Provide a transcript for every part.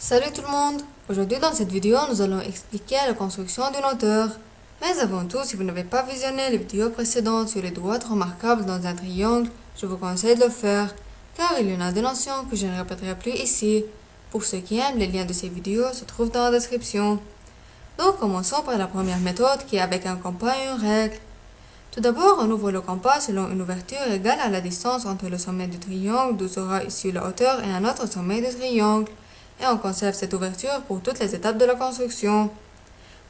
Salut tout le monde! Aujourd'hui dans cette vidéo, nous allons expliquer la construction d'une hauteur. Mais avant tout, si vous n'avez pas visionné les vidéos précédentes sur les droites remarquables dans un triangle, je vous conseille de le faire, car il y en a des notions que je ne répéterai plus ici. Pour ceux qui aiment, les liens de ces vidéos se trouvent dans la description. Donc commençons par la première méthode qui est avec un compas et une règle. Tout d'abord, on ouvre le compas selon une ouverture égale à la distance entre le sommet du triangle d'où sera issue la hauteur et un autre sommet du triangle. Et on conserve cette ouverture pour toutes les étapes de la construction.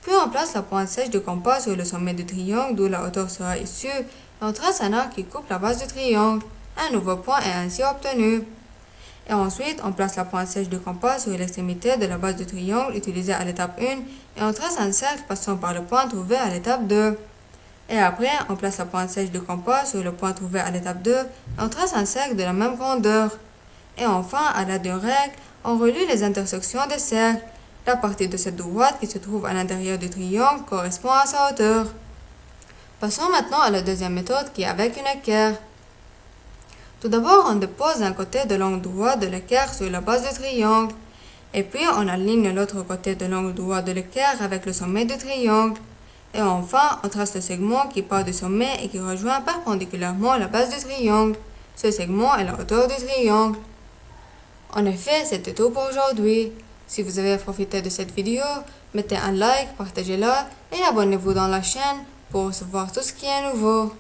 Puis on place la pointe sèche du compas sur le sommet du triangle d'où la hauteur sera issue et on trace un arc qui coupe la base du triangle. Un nouveau point est ainsi obtenu. Et ensuite, on place la pointe sèche du compas sur l'extrémité de la base du triangle utilisée à l'étape 1 et on trace un cercle passant par le point trouvé à l'étape 2. Et après, on place la pointe sèche du compas sur le point trouvé à l'étape 2 et on trace un cercle de la même grandeur. Et enfin, à l'aide d'une règle, on relie les intersections des cercles. La partie de cette droite qui se trouve à l'intérieur du triangle correspond à sa hauteur. Passons maintenant à la deuxième méthode qui est avec une équerre. Tout d'abord, on dépose un côté de l'angle droit de l'équerre sur la base du triangle. Et puis, on aligne l'autre côté de l'angle droit de l'équerre avec le sommet du triangle. Et enfin, on trace le segment qui part du sommet et qui rejoint perpendiculairement la base du triangle. Ce segment est la hauteur du triangle. En effet, c'était tout pour aujourd'hui. Si vous avez profité de cette vidéo, mettez un like, partagez-la et abonnez-vous dans la chaîne pour recevoir tout ce qui est nouveau.